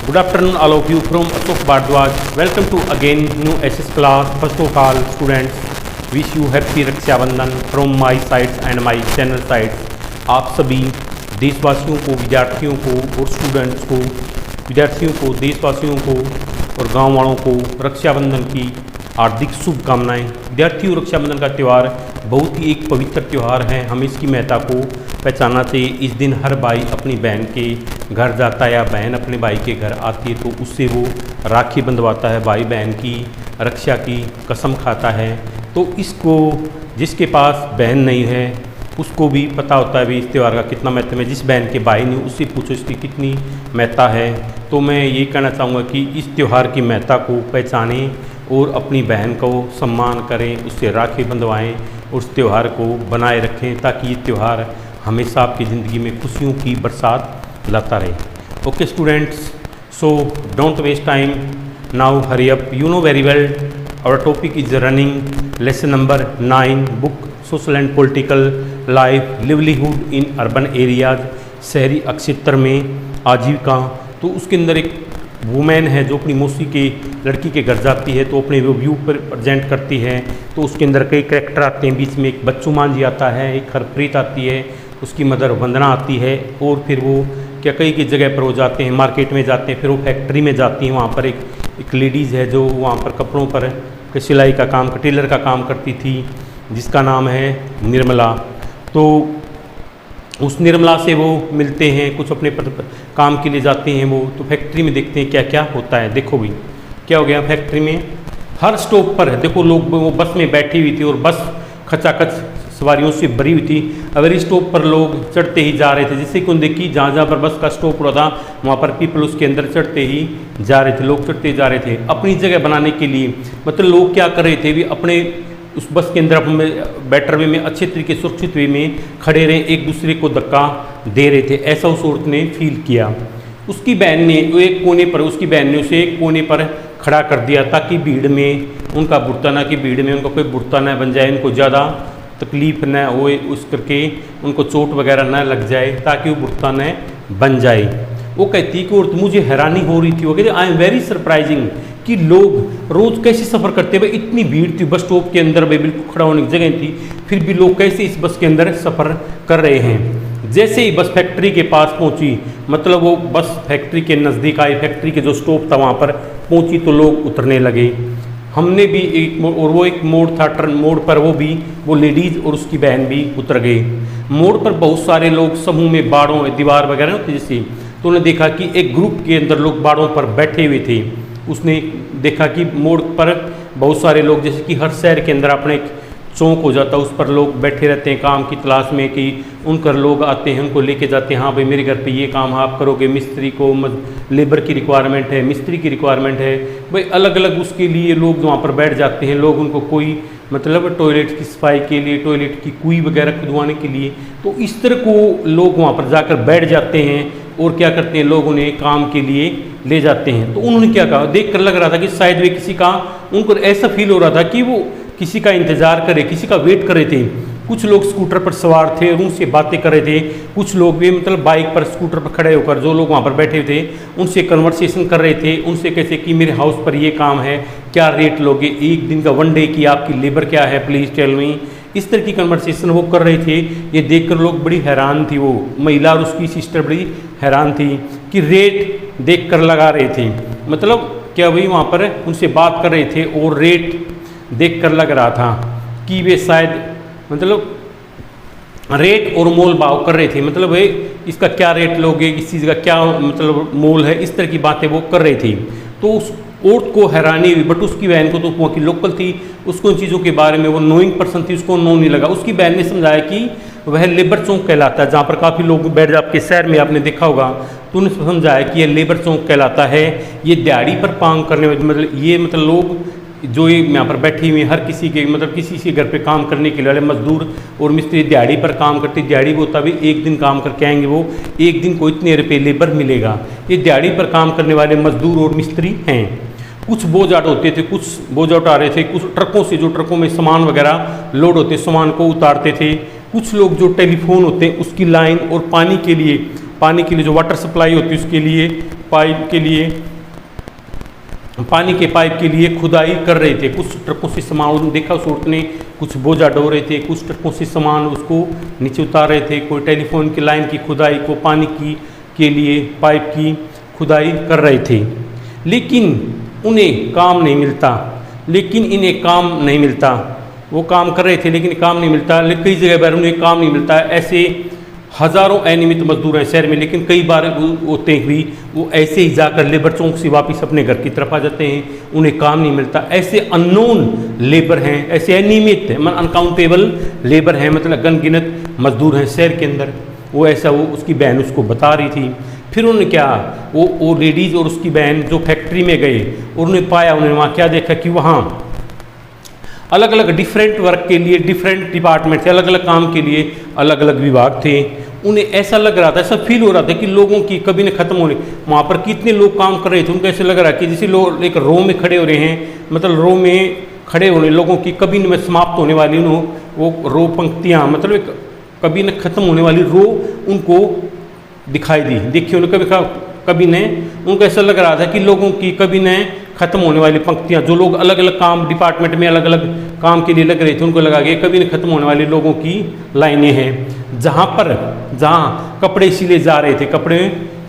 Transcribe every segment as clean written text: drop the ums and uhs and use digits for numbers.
Good afternoon, all of you from Ashok Bhardwaj. Welcome to again new SS class. First of all, students, wish you happy Raksha Bandhan from my sides and my channel sides. आप सभी देशवासियों को, विद्यार्थियों को और students को, विद्यार्थियों को, देशवासियों को और गांव वालों को रक्षाबंधन की हार्दिक शुभकामनाएं। विद्यार्थियों, रक्षाबंधन का त्यौहार बहुत ही एक पवित्र त्यौहार है। हमें इसकी महत्ता को पहचानना चाहिए। इस दिन हर भाई अपनी बहन के घर जाता है या बहन अपने भाई के घर आती है तो उससे वो राखी बंधवाता है, भाई बहन की रक्षा की कसम खाता है। तो इसको जिसके पास बहन नहीं है उसको भी पता होता है भी इस त्यौहार का कितना महत्व है। जिस बहन के भाई नहीं उससे पूछो इसकी कितनी महत्ता है। तो मैं ये कहना चाहूँगा कि इस त्यौहार की महत्ता को पहचानें और अपनी बहन को सम्मान करें, उससे राखी बंधवाएं और उस त्यौहार को बनाए रखें ताकि ये त्यौहार हमेशा आपकी ज़िंदगी में खुशियों की बरसात लाता रहे। Okay students, so don't waste time, now hurry up. You know very well our topic is running lesson number 9, book social and political life livelihood in urban areas, शहरी क्षेत्र में आजीविका। तो उसके अंदर एक वुमेन है जो अपनी मौसी के लड़की के घर जाती है तो अपने व्यू पर प्रेजेंट करती है। तो उसके अंदर कई कैरेक्टर आते हैं, बीच में एक बच्चू मान जी आता है, एक हरप्रीत आती है, उसकी मदर वंदना आती है और फिर वो क्या कई जगह पर वो जाते हैं, मार्केट में जाते हैं, फिर वो फैक्ट्री में जाती हैं। वहाँ पर एक लेडीज़ है जो वहाँ पर कपड़ों पर सिलाई का काम, टेलर का काम करती थी, जिसका नाम है निर्मला। तो उस निर्मला से वो मिलते हैं, कुछ अपने काम के लिए जाते हैं वो। तो फैक्ट्री में देखते हैं क्या क्या होता है। देखो भी क्या हो गया फैक्ट्री में, हर स्टॉप पर देखो लोग वो बस में बैठी हुई थी और बस खचाखच सवारियों से भरी हुई थी। अगर इस स्टॉप पर लोग चढ़ते ही जा रहे थे, जिससे कि देखी जहाँ जहाँ पर बस का स्टॉप हुआ था वहाँ पर पीपल उसके अंदर चढ़ते ही जा रहे थे, लोग चढ़ते जा रहे थे अपनी जगह बनाने के लिए। मतलब लोग क्या कर रहे थे भी अपने उस बस के अंदर बेटर वे में अच्छे तरीके सुरक्षित वे में खड़े रहे, एक दूसरे को धक्का दे रहे थे। ऐसा उस औरत ने फील किया। उसकी बहन ने एक कोने पर, उसकी बहन ने उसे एक कोने पर खड़ा कर दिया ताकि भीड़ में उनका बुरता ना, कि भीड़ में उनका कोई बुरता न बन जाए, उनको ज़्यादा तकलीफ न हो, उस करके उनको चोट वगैरह न लग जाए, ताकि वो बुरता न बन जाए। वो कहती कि औरत मुझे हैरानी हो रही थी, वो कहती आई एम वेरी सरप्राइजिंग कि लोग रोज़ कैसे सफ़र करते हुए, इतनी भीड़ थी बस स्टॉप के अंदर, भाई बिल्कुल खड़ा होने की जगह थी, फिर भी लोग कैसे इस बस के अंदर सफ़र कर रहे हैं। जैसे ही बस फैक्ट्री के पास पहुंची, मतलब वो बस फैक्ट्री के नज़दीक आई, फैक्ट्री के जो स्टॉप था वहाँ पर पहुंची तो लोग उतरने लगे। हमने भी एक और वो एक मोड़ था, टर्न मोड़ पर वो लेडीज़ और उसकी बहन भी उतर गए। मोड़ पर बहुत सारे लोग समूह में बाड़ों दीवार वगैरह होती जैसी, तो उन्होंने देखा कि एक ग्रुप के अंदर लोग बाड़ों पर बैठे हुए थे। उसने देखा कि मोड़ पर बहुत सारे लोग, जैसे कि हर शहर के अंदर अपने चौक हो जाता, उस पर लोग बैठे रहते हैं काम की तलाश में, कि उनकर लोग आते हैं, उनको लेके जाते हैं, हाँ भाई मेरे घर पे ये काम आप करोगे, मिस्त्री को लेबर की रिक्वायरमेंट है, मिस्त्री की रिक्वायरमेंट है, भाई अलग अलग उसके लिए लोग वहाँ पर बैठ जाते हैं। लोग उनको कोई मतलब टॉयलेट की सफाई के लिए, टॉयलेट की कुई वगैरह खुदवाने के लिए, तो इस तरह को लोग वहाँ पर जाकर बैठ जाते हैं और क्या करते हैं, लोग उन्हें काम के लिए ले जाते हैं। तो उन्होंने क्या कहा, देख कर लग रहा था कि शायद वे किसी का, उनको ऐसा फील हो रहा था कि वो किसी का इंतज़ार करे, किसी का वेट कर रहे थे। कुछ लोग स्कूटर पर सवार थे और उनसे बातें कर रहे थे, कुछ लोग भी मतलब बाइक पर, स्कूटर पर खड़े होकर जो लोग वहाँ पर बैठे थे उनसे कन्वर्सेशन कर रहे थे। उनसे कैसे कि मेरे हाउस पर ये काम है, क्या रेट लोगे, एक दिन का, वन डे की आपकी लेबर क्या है, प्लीज़ टेल मी। इस तरह की कन्वर्सेशन वो कर रहे थे। ये देखकर लोग बड़ी हैरान थी, वो महिला और उसकी सिस्टर बड़ी हैरान थी कि रेट देख कर लगा रहे थे। मतलब क्या वही वहाँ पर उनसे बात कर रहे थे और रेट देख कर लग रहा था कि वे शायद मतलब रेट और मोल भाव कर रहे थे, मतलब वे इसका क्या रेट लोगे, इस चीज़ का क्या मतलब मोल है, इस तरह की बातें वो कर रही थी। तो उस औरत को हैरानी हुई, बट उसकी बहन को तो वहाँ की लोकल थी, उसको उन चीज़ों के बारे में वो नोइंग पर्सन थी, उसको नो नहीं लगा। उसकी बहन ने समझाया कि वह लेबर चौक कहलाता है, जहाँ पर काफ़ी लोग बैठ जाए, आपके शहर में आपने देखा होगा। तो उन्हें समझाया कि यह लेबर चौक कहलाता है, ये दिहाड़ी पर काम करने वाले, मतलब ये मतलब लोग जो ये यहाँ पर बैठी हुई हर किसी के, मतलब किसी के घर पे काम करने के लिए वाले मजदूर और मिस्त्री दिहाड़ी पर काम करते, दिहाड़ी वो तभी एक दिन काम करके आएंगे, वो एक दिन को इतने रुपये लेबर मिलेगा। ये दिहाड़ी पर काम करने वाले मजदूर और मिस्त्री हैं। कुछ बोझ आट होते थे, कुछ बोझ उठा रहे थे, कुछ ट्रकों से, जो ट्रकों में सामान वगैरह लोड होते, सामान को उतारते थे। कुछ लोग जो टेलीफोन होते हैं उसकी लाइन और पानी के लिए पानी के लिए जो वाटर सप्लाई होती है उसके लिए पाइप के लिए, पानी के पाइप के लिए खुदाई कर रहे थे। कुछ ट्रकों से सामान देखा उस औरत ने, कुछ बोझा ढो रहे थे, कुछ ट्रकों से सामान उसको नीचे उतार रहे थे, कोई टेलीफोन की लाइन की खुदाई को पानी की के लिए पाइप की खुदाई कर रहे थे। लेकिन उन्हें काम नहीं मिलता, इन्हें काम नहीं मिलता। वो काम कर रहे थे लेकिन काम नहीं मिलता। कई जगह पर उन्हें काम नहीं मिलता। ऐसे हज़ारों अनियमित मजदूर हैं शहर में, लेकिन कई बार होते हुए वो ऐसे ही जाकर लेबर चौक से वापस अपने घर की तरफ आ जाते हैं, उन्हें काम नहीं मिलता। ऐसे अननोन लेबर हैं, ऐसे अनियमित अनकाउंटेबल लेबर हैं, मतलब अनगिनत मजदूर हैं शहर के अंदर। वो ऐसा वो उसकी बहन उसको बता रही थी। फिर उन्होंने क्या, वो लेडीज़ और उसकी बहन जो फैक्ट्री में गए और उन्होंने पाया, उन्होंने वहाँ क्या देखा कि वहाँ अलग अलग डिफरेंट वर्क के लिए डिफरेंट डिपार्टमेंट थे, अलग अलग काम के लिए अलग अलग विभाग थे। उन्हें ऐसा लग रहा था, ऐसा फील हो रहा था कि लोगों की कभी न ख़त्म होने, वहाँ पर कितने लोग काम कर रहे थे, उनको ऐसे लग रहा है कि जैसे लोग एक रो में खड़े हो रहे हैं, मतलब रो में खड़े होने लोगों की कभी न समाप्त होने वाली वो रो पंक्तियाँ, मतलब एक कभी न ख़त्म होने वाली रो उनको दिखाई दी। देखिए उन्हें कभी ने उनको ऐसा लग रहा था कि लोगों की कभी न ख़त्म होने वाली पंक्तियाँ, जो लोग अलग अलग काम डिपार्टमेंट में अलग अलग काम के लिए लग रहे थे, उनको लगा कि कभी न ख़त्म होने वाली लोगों की लाइनें हैं। जहाँ कपड़े सिले जा रहे थे, कपड़े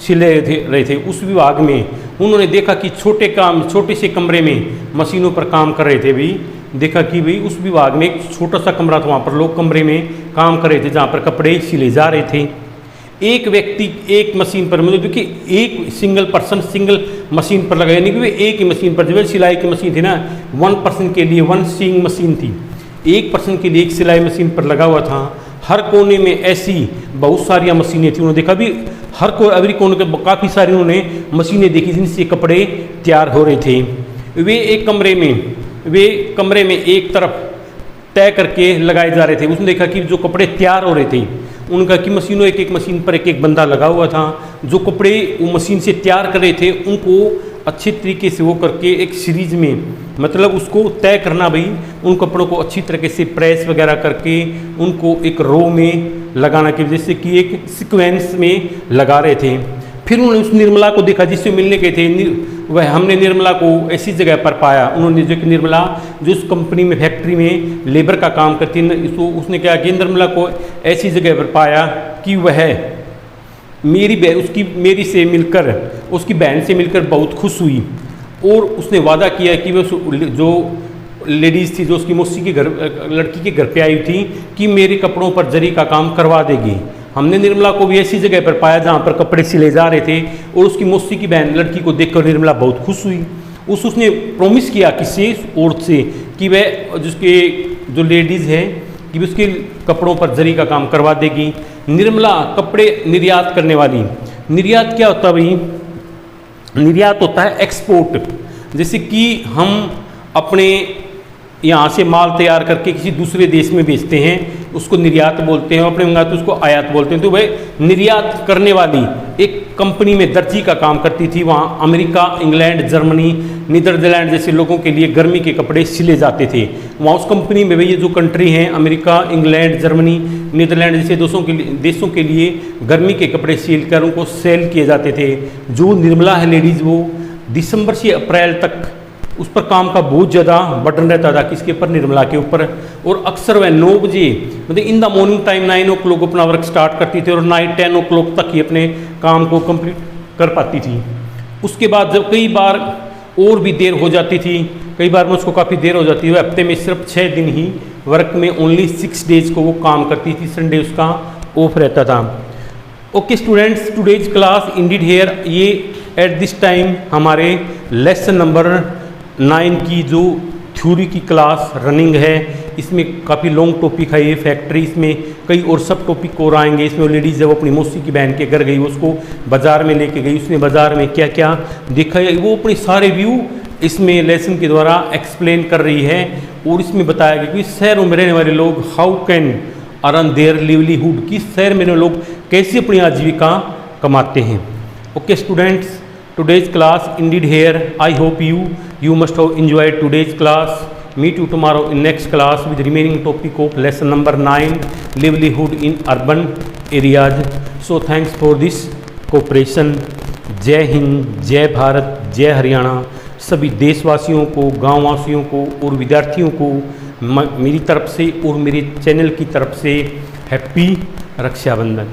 सिले रहे थे, उस विभाग में उन्होंने देखा कि छोटे से कमरे में मशीनों पर काम कर रहे थे। भी देखा कि भाई उस विभाग में एक छोटा सा कमरा था, वहाँ पर लोग कमरे में काम कर रहे थे जहाँ पर कपड़े सिले जा रहे थे। एक व्यक्ति एक मशीन पर, मतलब देखिए एक सिंगल पर्सन सिंगल मशीन पर लगा, यानी कि वे एक ही मशीन पर, जब सिलाई की मशीन थी ना, 1 पर्सन के लिए 1 सीइंग मशीन थी, 1 पर्सन के लिए एक सिलाई मशीन पर लगा हुआ था। हर कोने में ऐसी बहुत सारी मशीनें थी। उन्होंने देखा भी एवरी कोने के काफ़ी सारी उन्होंने मशीनें देखी जिनसे कपड़े तैयार हो रहे थे। वे कमरे में एक तरफ तय करके लगाए जा रहे थे। उसने देखा कि जो कपड़े तैयार हो रहे थे, उनका कि मशीनों एक मशीन पर एक बंदा लगा हुआ था, जो कपड़े वो मशीन से तैयार कर रहे थे उनको अच्छे तरीके से वो करके एक सीरीज में, मतलब उसको तय करना, भाई उन कपड़ों को अच्छी तरीके से प्रेस वगैरह करके उनको एक रो में लगाना, कि जैसे कि एक सीक्वेंस में लगा रहे थे। फिर उन्होंने उस निर्मला को देखा जिससे मिलने गए थे। वह हमने निर्मला को ऐसी जगह पर पाया। उन्होंने जो कि निर्मला जो उस कंपनी में फैक्ट्री में लेबर का काम करती है, उसने क्या कि निर्मला को ऐसी जगह पर पाया कि वह उसकी बहन से मिलकर बहुत खुश हुई और उसने वादा किया कि वह जो लेडीज़ थी जो उसकी मौसी के घर लड़की के घर पे आई थी कि मेरे कपड़ों पर जरी का काम करवा देगी। हमने निर्मला को भी ऐसी जगह पर पाया जहाँ पर कपड़े सिले जा रहे थे और उसकी मौसी की बहन लड़की को देखकर निर्मला बहुत खुश हुई। उसने प्रॉमिस किया किसी औरत से कि वह जो लेडीज़ है कि उसके कपड़ों पर जरी का काम करवा देगी। निर्मला कपड़े निर्यात करने वाली। निर्यात क्या होता है भाई? निर्यात होता है एक्सपोर्ट। जैसे कि हम अपने यहाँ से माल तैयार करके किसी दूसरे देश में बेचते हैं, उसको निर्यात बोलते हैं, अपने मंगाते उसको आयात बोलते हैं। तो वह निर्यात करने वाली एक कंपनी में दर्जी का काम करती थी। वहाँ अमेरिका, इंग्लैंड, जर्मनी, नीदरलैंड जैसे लोगों के लिए गर्मी के कपड़े सिले जाते थे। वहाँ उस कंपनी में ये जो कंट्री हैं, अमेरिका, इंग्लैंड, जर्मनी, नीदरलैंड जैसे देशों के लिए गर्मी के कपड़े सिल कर उनको सेल किए जाते थे। जो निर्मला है लेडीज़, वो दिसंबर से अप्रैल तक उस पर काम का बहुत ज़्यादा बर्डन रहता था, किसके ऊपर? निर्मला के ऊपर। और अक्सर वह 9 बजे मतलब in the morning time 9 o'clock अपना वर्क स्टार्ट करती थी और नाइट 10 o'clock तक ही अपने काम को कंप्लीट कर पाती थी। उसके बाद जब कई बार और भी देर हो जाती थी, कई बार में उसको काफ़ी देर हो जाती है, हफ्ते में सिर्फ 6 दिन ही वर्क में ओनली 6 days को वो काम करती थी, संडे उसका ऑफ रहता था। Okay students, today's class indeed here. ये एट दिस टाइम हमारे लेसन नंबर 9 की जो थ्योरी की क्लास रनिंग है। इसमें काफ़ी लॉन्ग टॉपिक है ये फैक्ट्री, इसमें कई और सब टॉपिक और आएंगे। इसमें लेडीज़ है वो अपनी मौसी की बहन के घर गई, उसको बाज़ार में लेके गई, उसने बाज़ार में क्या क्या देखा है वो अपने सारे व्यू इसमें लेसन के द्वारा एक्सप्लेन कर रही है। और इसमें बताया गया कि शहरों में रहने वाले लोग how can earn there livelihood, कि शहर में लोग कैसे अपनी आजीविका कमाते हैं। Okay students, today's class ended here. I hope you must have enjoyed today's class. Meet you tomorrow in next class with remaining topic of lesson number 9, livelihood in urban areas. So thanks for this cooperation. जय हिंद, जय भारत, जय हरियाणा। सभी देशवासियों को, गांववासियों को और विद्यार्थियों को मेरी तरफ से और मेरे चैनल की तरफ से हैप्पी रक्षाबंधन।